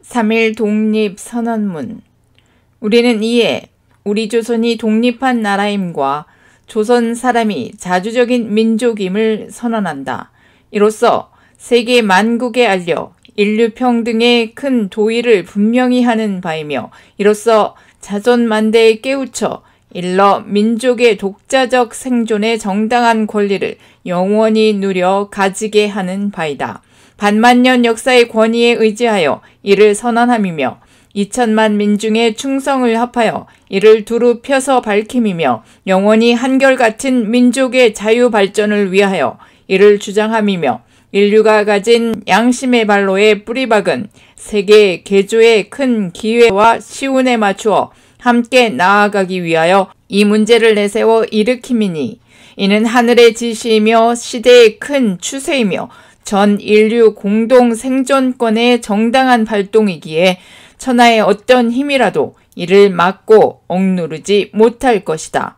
3.1 독립선언문. 우리는 이에 우리 조선이 독립한 나라임과 조선 사람이 자주적인 민족임을 선언한다. 이로써 세계 만국에 알려 인류 평등의 큰 도의를 분명히 하는 바이며, 이로써 자존만대에 깨우쳐 일러 민족의 독자적 생존의 정당한 권리를 영원히 누려 가지게 하는 바이다. 반만년 역사의 권위에 의지하여 이를 선언함이며, 2천만 민중의 충성을 합하여 이를 두루 펴서 밝힘이며, 영원히 한결같은 민족의 자유 발전을 위하여 이를 주장함이며, 인류가 가진 양심의 발로에 뿌리박은 세계 개조의 큰 기회와 시운에 맞추어 함께 나아가기 위하여 이 문제를 내세워 일으킴이니, 이는 하늘의 지시이며 시대의 큰 추세이며 전 인류 공동 생존권의 정당한 발동이기에 천하의 어떤 힘이라도 이를 막고 억누르지 못할 것이다.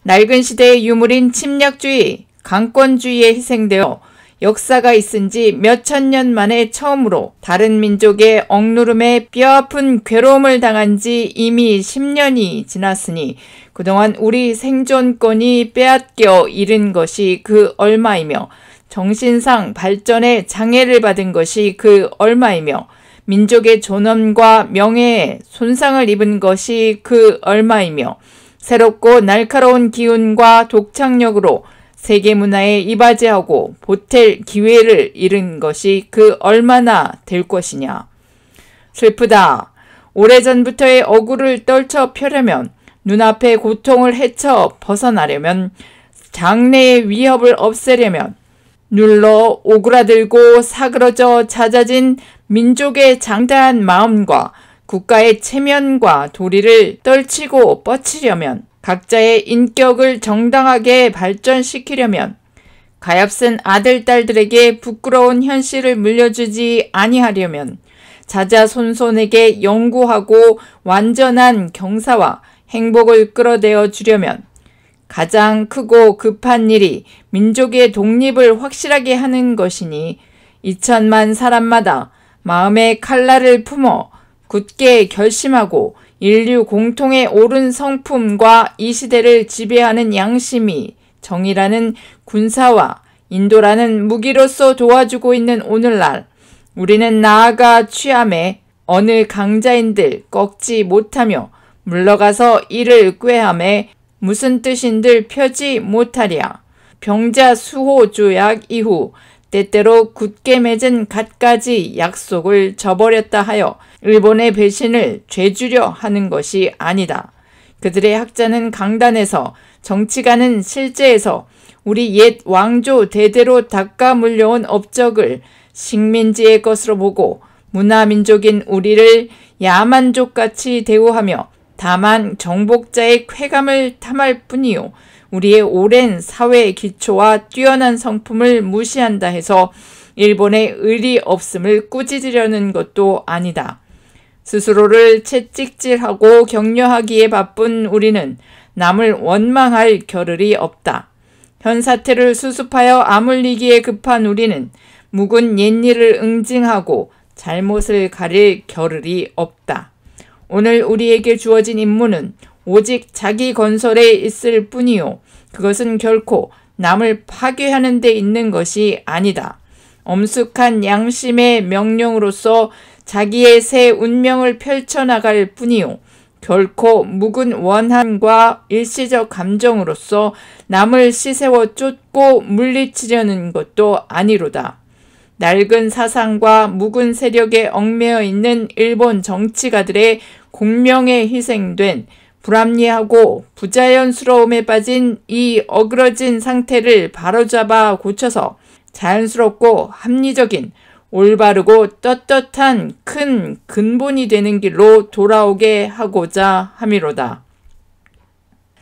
낡은 시대의 유물인 침략주의, 강권주의에 희생되어 역사가 있은 지 몇천 년 만에 처음으로 다른 민족의 억누름에 뼈아픈 괴로움을 당한 지 이미 10년이 지났으니, 그동안 우리 생존권이 빼앗겨 잃은 것이 그 얼마이며, 정신상 발전에 장애를 받은 것이 그 얼마이며, 민족의 존엄과 명예에 손상을 입은 것이 그 얼마이며, 새롭고 날카로운 기운과 독창력으로 세계 문화에 이바지하고 보탤 기회를 잃은 것이 그 얼마나 될 것이냐. 슬프다. 오래전부터의 억울을 떨쳐 펴려면, 눈앞의 고통을 헤쳐 벗어나려면, 장래의 위협을 없애려면, 눌러 오그라들고 사그러져 잦아진 민족의 장대한 마음과 국가의 체면과 도리를 떨치고 뻗치려면, 각자의 인격을 정당하게 발전시키려면, 가엾은 아들, 딸들에게 부끄러운 현실을 물려주지 아니하려면, 자자손손에게 영구하고 완전한 경사와 행복을 끌어내어 주려면, 가장 크고 급한 일이 민족의 독립을 확실하게 하는 것이니, 2천만 사람마다 마음의 칼날을 품어 굳게 결심하고 인류 공통의 옳은 성품과 이 시대를 지배하는 양심이 정의라는 군사와 인도라는 무기로서 도와주고 있는 오늘날, 우리는 나아가 취함에 어느 강자인들 꺾지 못하며 물러가서 이를 꾀함에 무슨 뜻인들 펴지 못하랴. 병자 수호 조약 이후 때때로 굳게 맺은 갖가지 약속을 저버렸다 하여 일본의 배신을 죄주려 하는 것이 아니다. 그들의 학자는 강단에서, 정치가는 실제에서 우리 옛 왕조 대대로 닦아 물려온 업적을 식민지의 것으로 보고 문화민족인 우리를 야만족같이 대우하며 다만 정복자의 쾌감을 탐할 뿐이요, 우리의 오랜 사회 기초와 뛰어난 성품을 무시한다 해서 일본의 의리 없음을 꾸짖으려는 것도 아니다. 스스로를 채찍질하고 격려하기에 바쁜 우리는 남을 원망할 겨를이 없다. 현 사태를 수습하여 아물리기에 급한 우리는 묵은 옛일을 응징하고 잘못을 가릴 겨를이 없다. 오늘 우리에게 주어진 임무는 오직 자기 건설에 있을 뿐이요, 그것은 결코 남을 파괴하는 데 있는 것이 아니다. 엄숙한 양심의 명령으로서 자기의 새 운명을 펼쳐나갈 뿐이요, 결코 묵은 원한과 일시적 감정으로서 남을 시세워 쫓고 물리치려는 것도 아니로다. 낡은 사상과 묵은 세력에 얽매여 있는 일본 정치가들의 공명에 희생된 불합리하고 부자연스러움에 빠진 이 어그러진 상태를 바로잡아 고쳐서 자연스럽고 합리적인 올바르고 떳떳한 큰 근본이 되는 길로 돌아오게 하고자 함이로다.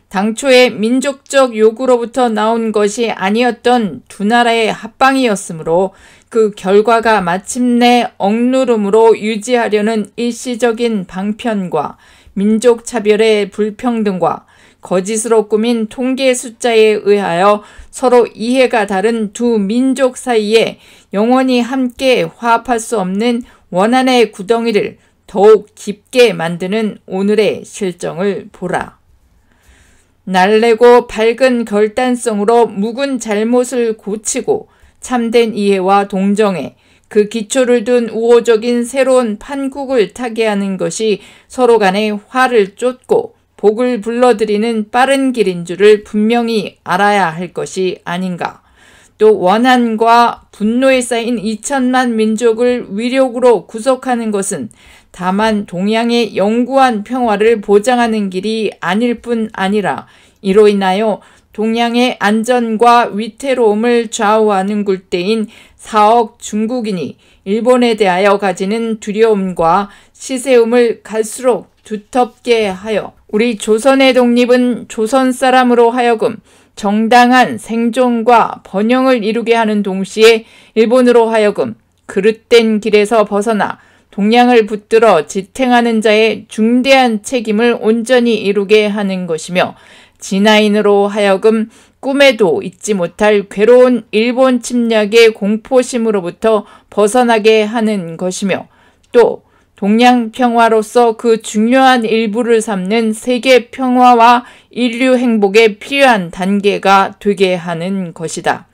당초의 민족적 요구로부터 나온 것이 아니었던 두 나라의 합방이었으므로 그 결과가 마침내 억누름으로 유지하려는 일시적인 방편과 민족 차별의 불평등과 거짓으로 꾸민 통계 숫자에 의하여 서로 이해가 다른 두 민족 사이에 영원히 함께 화합할 수 없는 원한의 구덩이를 더욱 깊게 만드는 오늘의 실정을 보라. 날래고 밝은 결단성으로 묵은 잘못을 고치고 참된 이해와 동정에 그 기초를 둔 우호적인 새로운 판국을 타게 하는 것이 서로 간의 화를 쫓고 복을 불러들이는 빠른 길인 줄을 분명히 알아야 할 것이 아닌가. 또 원한과 분노에 쌓인 2천만 민족을 위력으로 구속하는 것은 다만 동양의 영구한 평화를 보장하는 길이 아닐 뿐 아니라 이로 인하여 동양의 안전과 위태로움을 좌우하는 굴대인 4억 중국인이 일본에 대하여 가지는 두려움과 시세움을 갈수록 두텁게 하여 우리 조선의 독립은 조선 사람으로 하여금 정당한 생존과 번영을 이루게 하는 동시에 일본으로 하여금 그릇된 길에서 벗어나 동양을 붙들어 지탱하는 자의 중대한 책임을 온전히 이루게 하는 것이며 진화인으로 하여금 꿈에도 잊지 못할 괴로운 일본 침략의 공포심으로부터 벗어나게 하는 것이며 또 동양 평화로서 그 중요한 일부를 삼는 세계 평화와 인류 행복에 필요한 단계가 되게 하는 것이다.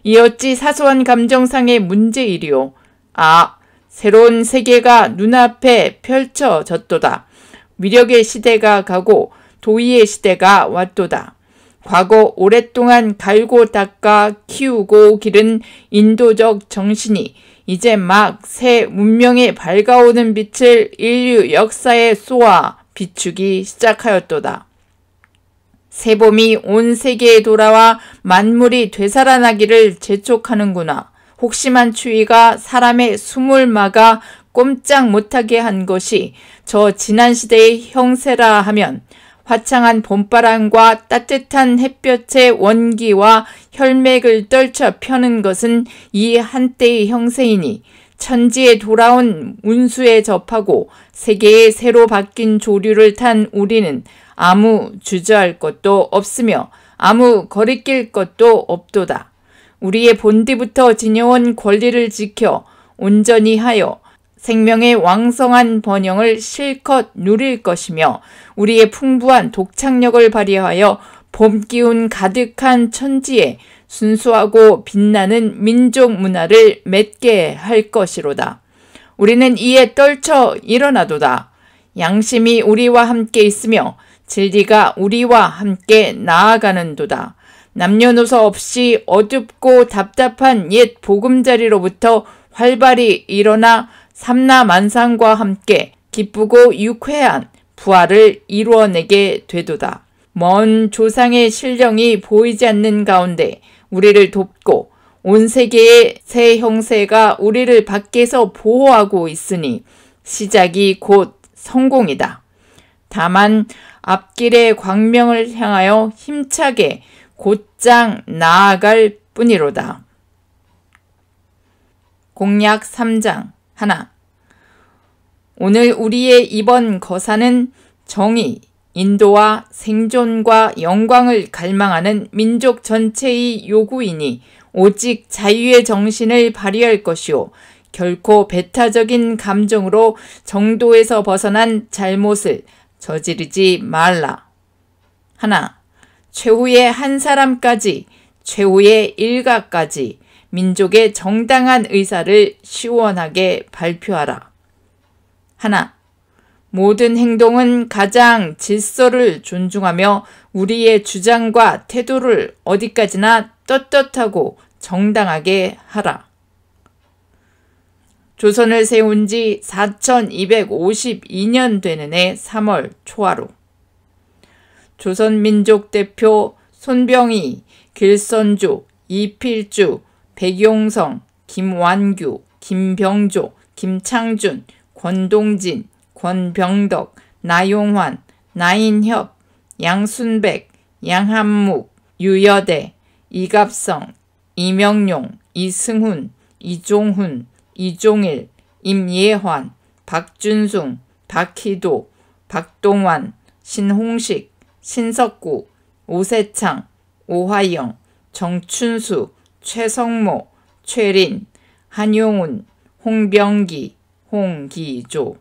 이 어찌 사소한 감정상의 문제이리요. 새로운 세계가 눈앞에 펼쳐졌도다. 위력의 시대가 가고 도의의 시대가 왔도다. 과거 오랫동안 갈고 닦아 키우고 기른 인도적 정신이 이제 막 새 문명에 밝아오는 빛을 인류 역사에 쏘아 비추기 시작하였도다. 새 봄이 온 세계에 돌아와 만물이 되살아나기를 재촉하는구나. 혹심한 추위가 사람의 숨을 막아 꼼짝 못하게 한 것이 저 지난 시대의 형세라 하면 화창한 봄바람과 따뜻한 햇볕의 원기와 혈맥을 떨쳐 펴는 것은 이 한때의 형세이니 천지에 돌아온 운수에 접하고 세계의 새로 바뀐 조류를 탄 우리는 아무 주저할 것도 없으며 아무 거리낄 것도 없도다. 우리의 본디부터 지녀온 권리를 지켜 온전히 하여 생명의 왕성한 번영을 실컷 누릴 것이며 우리의 풍부한 독창력을 발휘하여 봄 기운 가득한 천지에 순수하고 빛나는 민족 문화를 맺게 할 것이로다. 우리는 이에 떨쳐 일어나도다. 양심이 우리와 함께 있으며 진리가 우리와 함께 나아가는도다. 남녀노소 없이 어둡고 답답한 옛 보금자리로부터 활발히 일어나 삼라만상과 함께 기쁘고 유쾌한 부활을 이루어내게 되도다. 먼 조상의 신령이 보이지 않는 가운데 우리를 돕고 온 세계의 새 형세가 우리를 밖에서 보호하고 있으니 시작이 곧 성공이다. 다만 앞길의 광명을 향하여 힘차게 곧장 나아갈 뿐이로다. 공약 3장 하나. 오늘 우리의 이번 거사는 정의, 인도와 생존과 영광을 갈망하는 민족 전체의 요구이니 오직 자유의 정신을 발휘할 것이요 결코 배타적인 감정으로 정도에서 벗어난 잘못을 저지르지 말라. 하나. 최후의 한 사람까지, 최후의 일가까지 민족의 정당한 의사를 시원하게 발표하라. 하나. 모든 행동은 가장 질서를 존중하며 우리의 주장과 태도를 어디까지나 떳떳하고 정당하게 하라. 조선을 세운 지 4252년 되는 해 3월 초하루. 조선민족 대표 손병희, 길선조, 이필주, 백용성, 김완규, 김병조, 김창준, 권동진, 권병덕, 나용환, 나인협, 양순백, 양한묵, 유여대, 이갑성, 이명용, 이승훈, 이종훈, 이종일, 임예환, 박준숭, 박희도, 박동환, 신홍식, 신석구, 오세창, 오화영, 정춘수, 최성모, 최린, 한용운, 홍병기, 홍기조